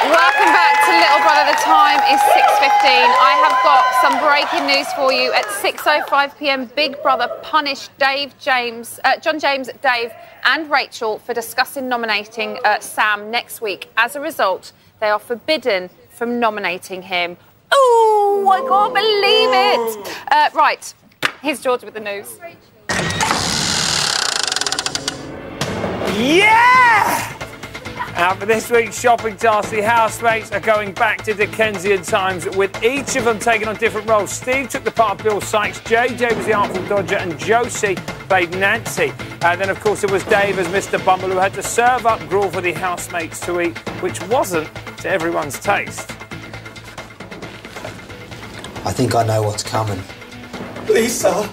Welcome back to Little Brother. The time is 6:15. I have got some breaking news for you. At 6:05 p.m, Big Brother punished John James, Dave and Rachel for discussing nominating Sam next week. As a result, they are forbidden from nominating him. Oh, I can't believe it. Right, here's George with the news. Yeah! For this week's shopping task, the housemates are going back to Dickensian times, with each of them taking on different roles. Steve took the part of Bill Sykes, JJ was the Artful Dodger, and Josie played Nancy. And then, of course, it was Dave as Mr. Bumble, who had to serve up gruel for the housemates to eat, which wasn't to everyone's taste. I think I know what's coming. Please, sir.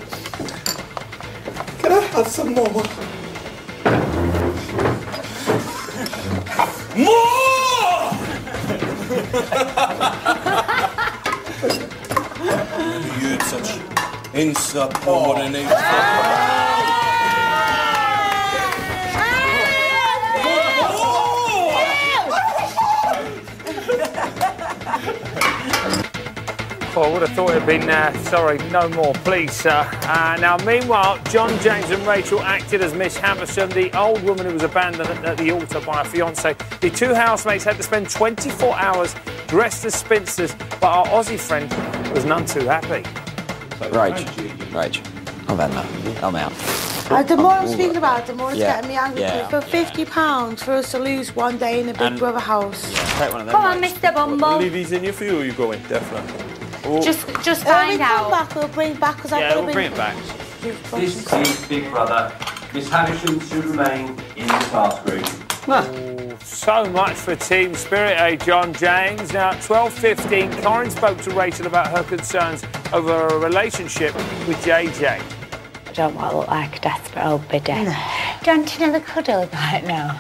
Can I have some more? More! You had such insubordinate. Oh, I would have thought it had been, sorry, no more, please, sir. Now, meanwhile, John James and Rachel acted as Miss Havisham, the old woman who was abandoned at the altar by her fiancé. The two housemates had to spend 24 hours dressed as spinsters, but our Aussie friend was none too happy. Rach, I've had enough. I'm out. The more I'm speaking about it, the more it's getting me angry. Yeah. For £50 for us to lose one day in a Big Brother house. Yeah, take one of them. Come on, Mr. Bumble. Leave these in here for you, or you going? Definitely. Oh. Just When we find come out. back, we'll bring back, because I've got to we'll bring it back. This is Big Brother. Miss Havisham should remain in the class group. Oh, so much for team spirit, eh, John James? Now, at 12:15, Corinne spoke to Rachel about her concerns over a relationship with JJ. I don't want to look like a desperate old biddy. No. Don't you know the cuddle right now?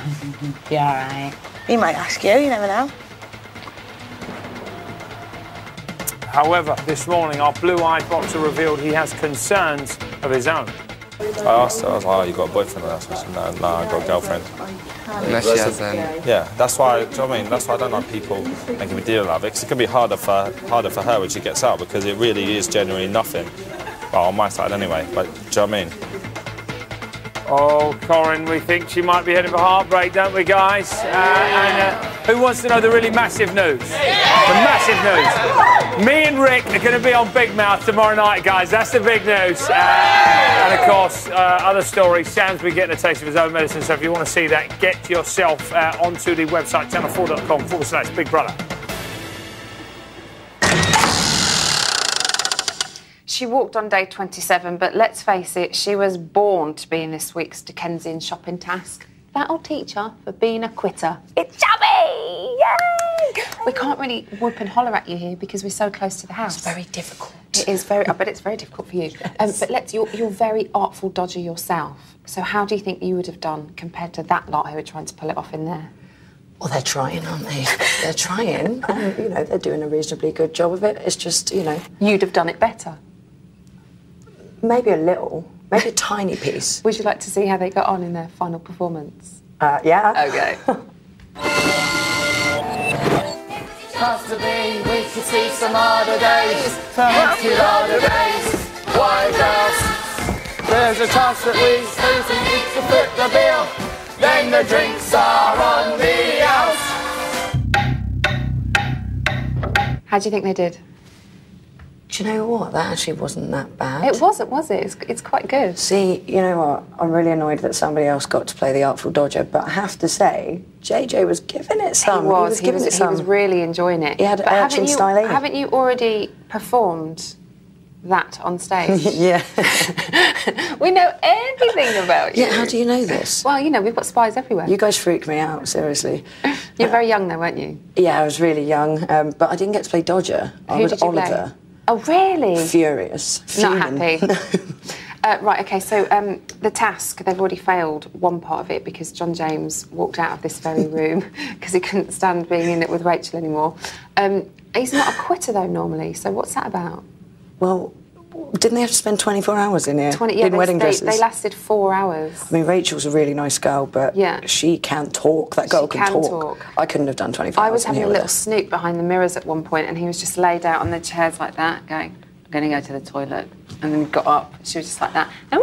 You're all right. He might ask you never know. However, this morning, our blue-eyed boxer revealed he has concerns of his own. I asked her, I was like, oh, you got a boyfriend? And I said, no, I got a girlfriend. Unless she has then. Yeah, that's why, do you know what I mean? That's why I don't like people making a deal out of it, because it can be harder for her when she gets out, because it really is genuinely nothing. Well, on my side anyway, but do you know what I mean? Oh, Corinne, we think she might be heading for heartbreak, don't we, guys? Who wants to know the really massive news? The massive news. Me and Rick are going to be on Big Mouth tomorrow night, guys. That's the big news. And, of course, other stories. Sam's been getting a taste of his own medicine, so if you want to see that, get yourself onto the website, channel4.com/Big Brother. She walked on day 27, but let's face it, she was born to be in this week's Dickensian shopping task. That'll teach her for being a quitter. It's chubby! Yay! We can't really whoop and holler at you here because we're so close to the house. It's very difficult. It is very, I bet it's very difficult for you. Yes. But you're very artful dodger yourself. So how do you think you would have done compared to that lot who are trying to pull it off in there? Well, they're trying, aren't they? They're trying. And, you know, they're doing a reasonably good job of it. It's just, you know... You'd have done it better? Maybe a little. Maybe a tiny piece. Would you like to see how they got on in their final performance? Yeah. OK. Possibly we could see some harder days, some harder days. White House, there's a chance that we Susan needs to foot the bill. Then the drinks are on the house. How do you think they did? Do you know what? That actually wasn't that bad. It wasn't, was it? It's quite good. See, you know what? I'm really annoyed that somebody else got to play the Artful Dodger, but I have to say, JJ was giving it some. He was really enjoying it. He had urchin styling. Haven't you already performed that on stage? Yeah. We know everything about you. Yeah, how do you know this? Well, you know, we've got spies everywhere. You guys freaked me out, seriously. You're very young though, weren't you? Yeah, I was really young, but I didn't get to play Dodger. I was Oliver. Play? Oh, really? Furious. Not happy. Right, OK, so the task, they've already failed one part of it because John James walked out of this very room because he couldn't stand being in it with Rachel anymore. He's not a quitter, though, normally, so what's that about? Well, Didn't they have to spend 24 hours in here? Yeah, wedding dresses? They lasted 4 hours. I mean, Rachel's a really nice girl, but she can talk. That girl can talk. I couldn't have done 24 hours. I was having a little snoop behind the mirrors at one point, and he was just laid out on the chairs like that, going, I'm going to go to the toilet. And then he got up. She was just like that. How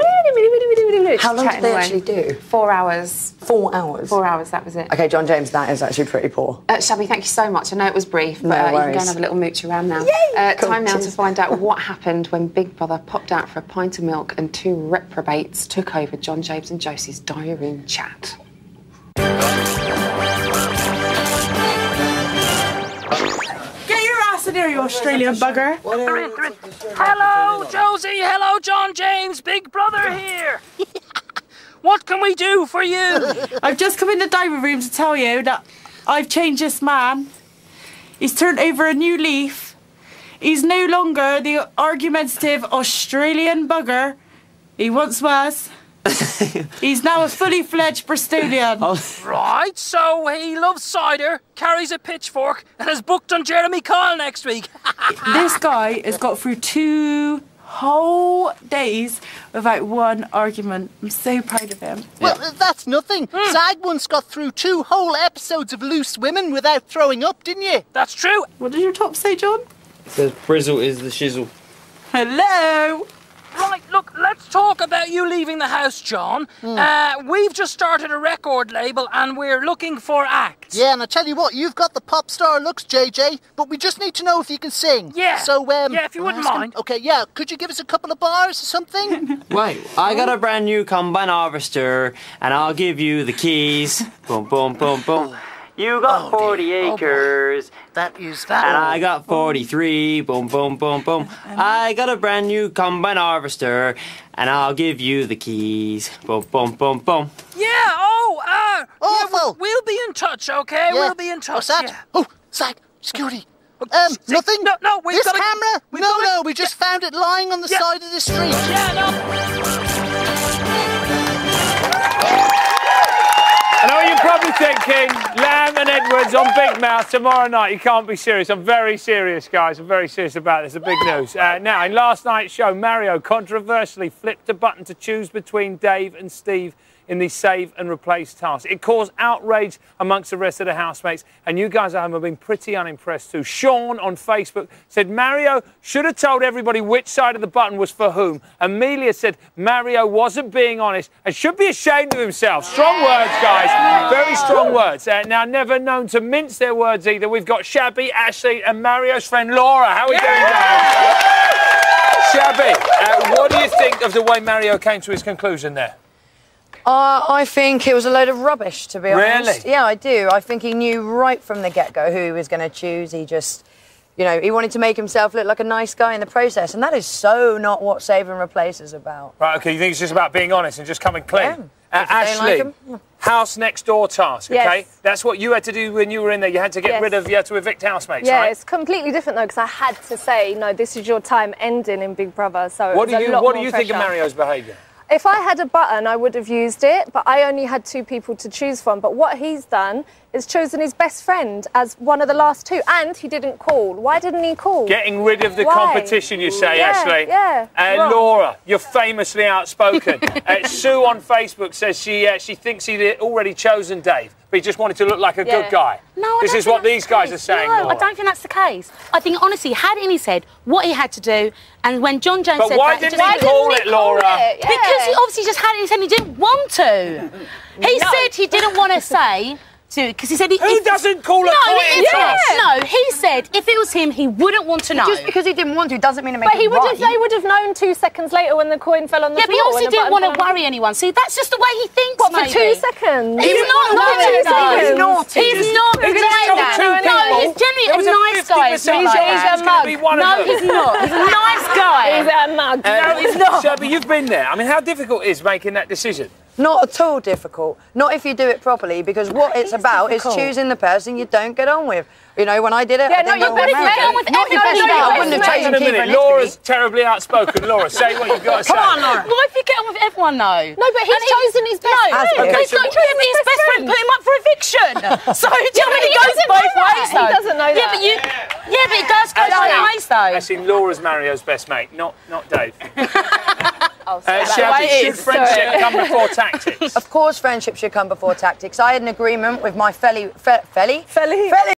long did they actually do? 4 hours. 4 hours? 4 hours, that was it. OK, John James, that is actually pretty poor. Shabby, thank you so much. I know it was brief, but you can go and have a little mooch around now. Yay! Time now to find out what happened when Big Brother popped out for a pint of milk and 2 reprobates took over John James and Josie's diary room chat. Get your ass in here, you Australian bugger. Hello, Josie. Hello, John James. Big Brother here. What can we do for you? I've just come in the diary room to tell you that I've changed this man. He's turned over a new leaf. He's no longer the argumentative Australian bugger he once was. He's now a fully fledged Bristolian. Right, so he loves cider, carries a pitchfork, and is booked on Jeremy Kyle next week. This guy has got through 2 whole days without one argument. I'm so proud of him. Well, that's nothing. Zag once got through 2 whole episodes of Loose Women without throwing up, didn't you? That's true. What did your top say, John? It says Brizzle is the shizzle. Hello. Right, look, let's talk about you leaving the house, John. We've just started a record label and we're looking for acts. Yeah, and I tell you what, you've got the pop star looks, JJ, but we just need to know if you can sing. Yeah. So, yeah, if you wouldn't mind. Okay, yeah, could you give us a couple of bars or something? Right, I got a brand new combine harvester, and I'll give you the keys. Boom, boom, boom, boom. You got 40 acres. That is that. And I got 43. Boom, boom, boom, boom. I got a brand new combine harvester, and I'll give you the keys. Boom, boom, boom, boom. Yeah, awful. Yeah, we'll be in touch, okay? Yeah. We'll be in touch. What's that? Yeah. Oh, Zag, security. Nothing? No, we've this got camera? No, we just found it lying on the side of the street. Yeah, no. I know what you're probably thinking, Lamb and Edwards on Big Mouth tomorrow night. You can't be serious. I'm very serious, guys. I'm very serious about this. It's big news. Now, in last night's show, Mario controversially flipped a button to choose between Dave and Steve in the save and replace task. It caused outrage amongst the rest of the housemates, and you guys at home have been pretty unimpressed too. Sean on Facebook said Mario should have told everybody which side of the button was for whom. Amelia said Mario wasn't being honest and should be ashamed of himself. Strong words, guys. Very strong words. Now, never known to mince their words either. We've got Shabby, Ashley, and Mario's friend Laura. How are we doing, guys? Shabby, what do you think of the way Mario came to his conclusion there? I think it was a load of rubbish, to be honest. Really? Yeah, I do. I think he knew right from the get-go who he was going to choose. He just, you know, he wanted to make himself look like a nice guy in the process, and that is so not what Save and Replace is about. Right, OK, you think it's just about being honest and just coming clean? Yeah. Ashley, house next door task, OK? Yes. That's what you had to do when you were in there. You had to get rid of, you had to evict housemates, yeah, right? It's completely different, though, because I had to say, no, this is your time ending in Big Brother, so What do you think of pressure. Mario's behaviour? If I had a button, I would have used it, but I only had 2 people to choose from. But what he's done is chosen his best friend as one of the last 2, and he didn't call. Why didn't he call? Getting rid of the Why? competition, you say, Yeah, Ashley. yeah. Laura, you're famously outspoken. Sue on Facebook says she thinks he'd already chosen Dave, but he just wanted to look like a good guy. No, this is what these guys are saying, No, Laura. I don't think that's the case. I think, honestly, had he said what he had to do, and when John James But said why that... didn't he call it, Laura? Because he obviously just had it in his head and he didn't want to. He said he didn't want to say... Because he said... Who doesn't call a coin toss? No, he said if it was him, he wouldn't want to know. Just because he didn't want to doesn't mean it makes But he it would right. have, they would have known 2 seconds later when the coin fell on the Yeah, floor. but he obviously didn't want to button worry anyone. See, that's just the way he thinks, What, for maybe. 2 seconds? He's not naughty. naughty, though. He's naughty. He's not He's like just that. told 2 No, people. he's generally There was a a nice guy. 50% He's not chance like that. he's gonna be one of No, them. he's not. He's a nice guy. He's a mug. No, he's not. Shabby, you've been there. I mean, how difficult is making that decision? Not at all difficult. Not if you do it properly, because what it's about is choosing the person you don't get on with. You know, when I did it, Yeah, I no, didn't you know wouldn't what get on with Not your best everyone. mate. I wouldn't have Hang chosen on a Keith minute. Lipsky. Laura's terribly outspoken. Laura, say what you've got to say. Come on, Laura. What if you get on with everyone, though? No, but he's chosen his best friend. Okay, He's so not chosen his best friend, put him up for eviction. So, do you know what I mean? It goes doesn't know both that. ways, He though. doesn't know that. Yeah, but it does go both ways, so. Actually, Laura's Mario's best mate, not Dave. Should friendship come before tactics? Of course, friendship should come before tactics. I had an agreement with my felly